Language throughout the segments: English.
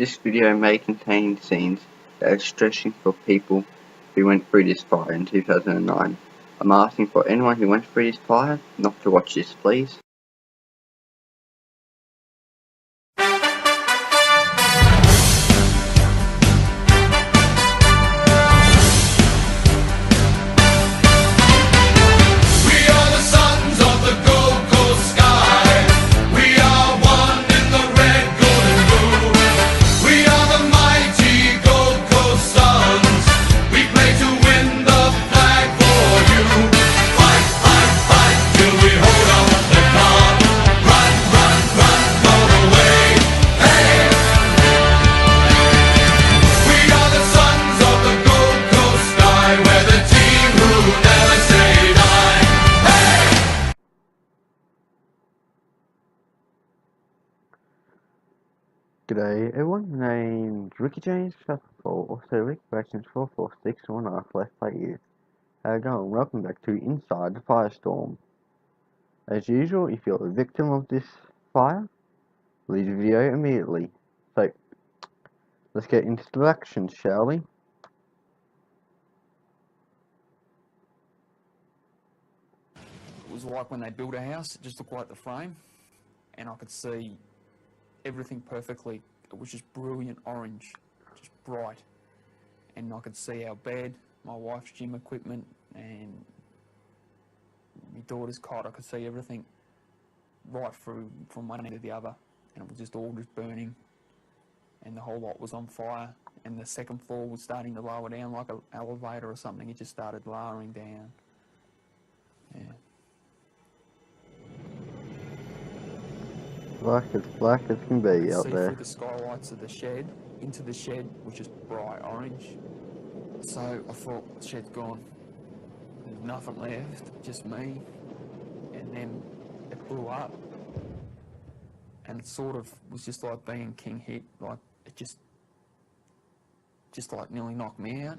This video may contain scenes that are distressing for people who went through this fire in 2009. I'm asking for anyone who went through this fire not to watch this, please. G'day everyone, my name's Ricky James, also Rick, Vaccines 446, 1.5 Let's Play you. How you going? Welcome back to Inside the Firestorm. As usual, if you're a victim of this fire, leave the video immediately. So, let's get into the action, shall we? It was like when they built a house, it just looked like the frame, and I could see everything perfectly. It was just brilliant orange, just bright, and I could see our bed, my wife's gym equipment, and my daughter's cot. I could see everything right through from one end to the other, and it was just all just burning, and the whole lot was on fire, and the second floor was starting to lower down like an elevator or something. It just started lowering down. Yeah. Black as can be out See there. through the skylights of the shed into the shed, which is bright orange. So I thought the shed's gone. There's nothing left, just me. And then it blew up, and it sort of was just like being king hit. Like it just like nearly knocked me out.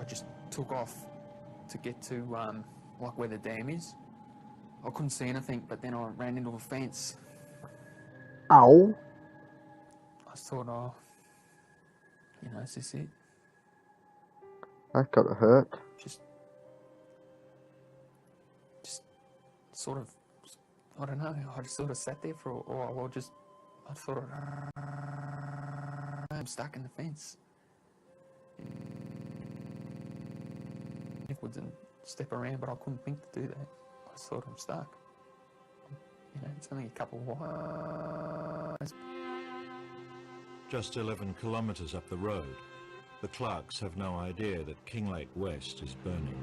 I just took off to get to like where the dam is. I couldn't see anything, but then I ran into a fence. Ow! I thought, oh, you know, is this it? That gotta hurt. Just sort of, I don't know, I just sort of sat there for a while, I thought, I'm stuck in the fence. It wouldn't step around, but I couldn't think to do that. I thought I'm stuck. You know, it's only a couple of wires. Just 11 kilometres up the road, the Clarks have no idea that Kinglake West is burning.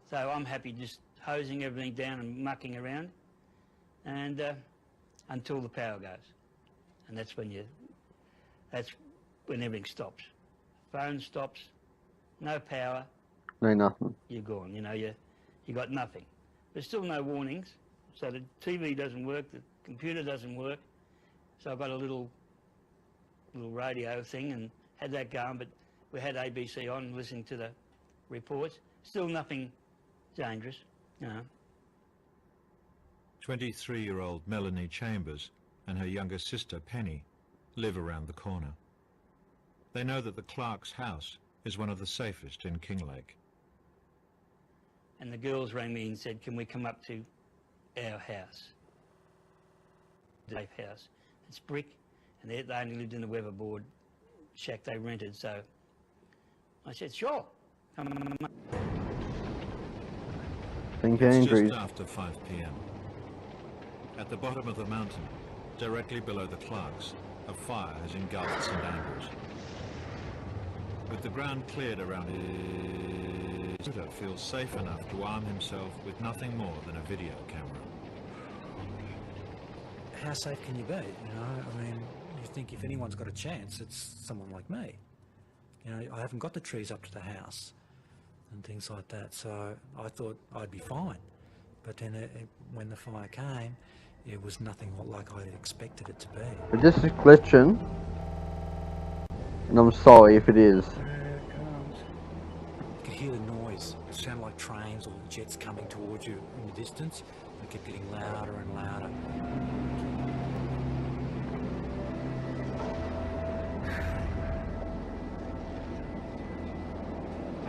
So I'm happy just hosing everything down and mucking around, and until the power goes, and that's when everything stops. Phone stops, no power. No, nothing. You're gone. You know, you got nothing. There's still no warnings, so the TV doesn't work, the computer doesn't work. So I've got a little radio thing and had that going, but we had ABC on listening to the reports. Still nothing dangerous, you know. 23-year-old Melanie Chambers and her younger sister Penny live around the corner. They know that the Clark's house is one of the safest in Kinglake. And the girls rang me and said, can we come up to our house? The safe house. It's brick, and they only lived in a weatherboard shack they rented, so I said, sure. Come on. St It's Andrews. just after 5 p.m. At the bottom of the mountain, directly below the Clarks, a fire has engulfed St Andrews. With the ground cleared around it, Peter feels safe enough to arm himself with nothing more than a video camera. How safe can you be? You know, I mean, you think if anyone's got a chance, it's someone like me. You know, I haven't got the trees up to the house and things like that, so I thought I'd be fine. But then when the fire came, it was nothing like I expected it to be. But this is glitching, and I'm sorry if it is. There it comes. You can hear the noise. It sounded like trains or jets coming towards you in the distance. It kept getting louder and louder.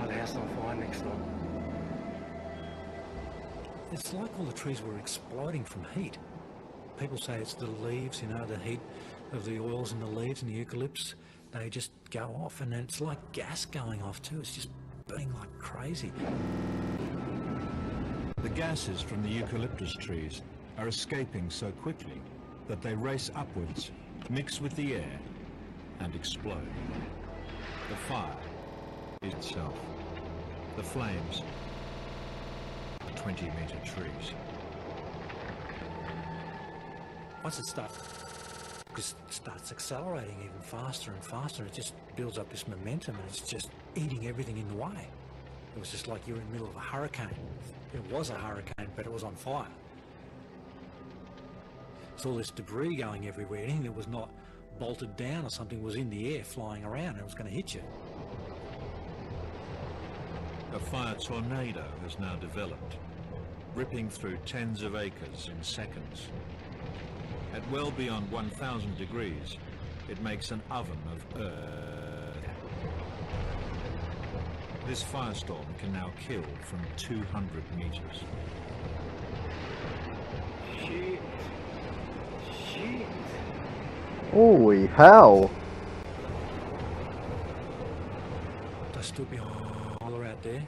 The house on fire next door. It's like all the trees were exploding from heat. People say it's the leaves, you know, the heat of the oils in the leaves and the eucalypts. They just go off, and it's like gas going off too. It's just burning like crazy. The gases from the eucalyptus trees are escaping so quickly that they race upwards, mix with the air, and explode. The fire is itself. The flames are 20-metre trees. Once it starts accelerating even faster and faster, it just builds up this momentum, and it's just eating everything in the way. It was just like you were in the middle of a hurricane. It was a hurricane, but it was on fire. There's all this debris going everywhere. Anything that was not bolted down or something was in the air flying around, and it was going to hit you. A fire tornado has now developed, ripping through tens of acres in seconds. At well beyond 1,000 degrees, it makes an oven of earth. This firestorm can now kill from 200 meters. Shit. Holy hell! I stood behind a holler out there,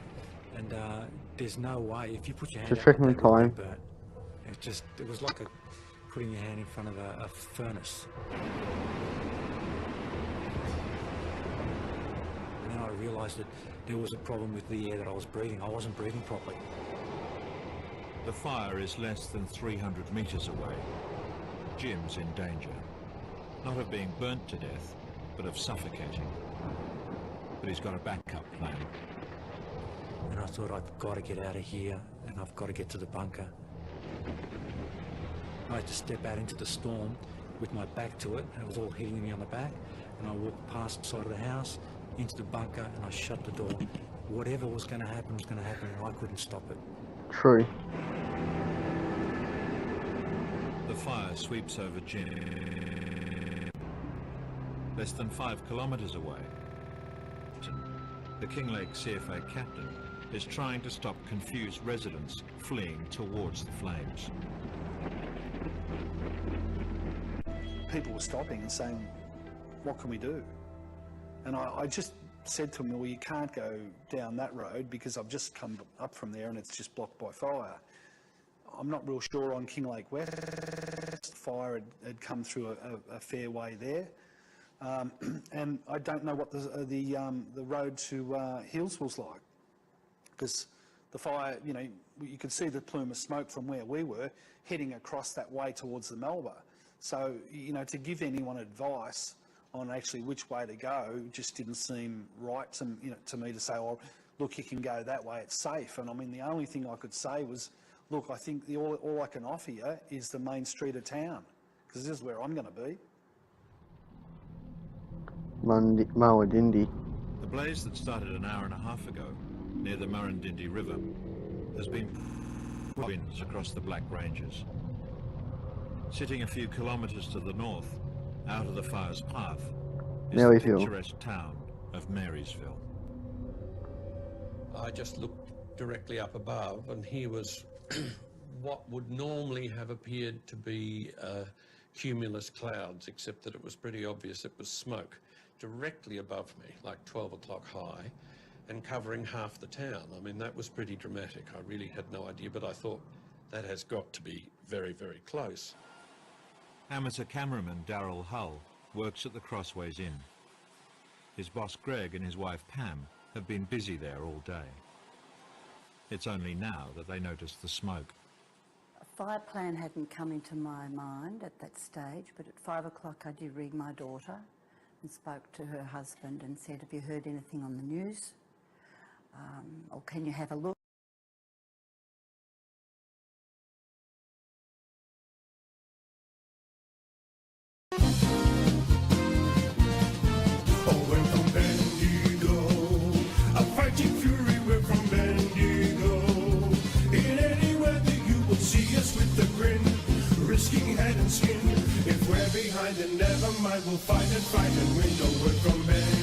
and there's no way, if you put your hand Just out, checking they the would time. be burnt. It was like putting your hand in front of a furnace. And then I realised that there was a problem with the air that I was breathing. I wasn't breathing properly. The fire is less than 300 meters away. Jim's in danger. Not of being burnt to death, but of suffocating. But he's got a backup plan. And I thought, I've got to get out of here, and I've got to get to the bunker. I had to step out into the storm with my back to it, and it was all hitting me on the back, and I walked past the side of the house, into the bunker, and I shut the door. Whatever was going to happen was going to happen, and I couldn't stop it. True. The fire sweeps over Jim. Less than 5 kilometers away, the Kinglake CFA captain is trying to stop confused residents fleeing towards the flames. People were stopping and saying, what can we do? And I just said to them, well, you can't go down that road because I've just come up from there and it's just blocked by fire. I'm not real sure on Kinglake West. Fire had come through a fair way there. And I don't know what the road to Hillsville's like, because the fire, you know, you could see the plume of smoke from where we were heading across that way towards the Melba. So, you know, to give anyone advice on actually which way to go just didn't seem right to, you know, to me to say, oh, look, you can go that way, it's safe. And I mean, the only thing I could say was, look, I think all I can offer you is the main street of town, because this is where I'm going to be. Murrindindi. The blaze that started an hour and a half ago near the Murrindindi River has been winds across the Black Ranges. Sitting a few kilometres to the north, out of the fire's path, is the Marysville. picturesque town of Marysville. I just looked directly up above, and here was what would normally have appeared to be cumulus clouds, except that it was pretty obvious it was smoke directly above me, like 12 o'clock high, and covering half the town. I mean, that was pretty dramatic. I really had no idea, but I thought that has got to be very, very close. Amateur cameraman Darryl Hull works at the Crossways Inn. His boss Greg and his wife Pam have been busy there all day. It's only now that they notice the smoke. A fire plan hadn't come into my mind at that stage, but at 5 o'clock I did ring my daughter and spoke to her husband and said, have you heard anything on the news? Or can you have a look? Away from Bendigo, a fighting fury will skin. If we're behind, then never mind, we'll fight and win. Don't work from bed.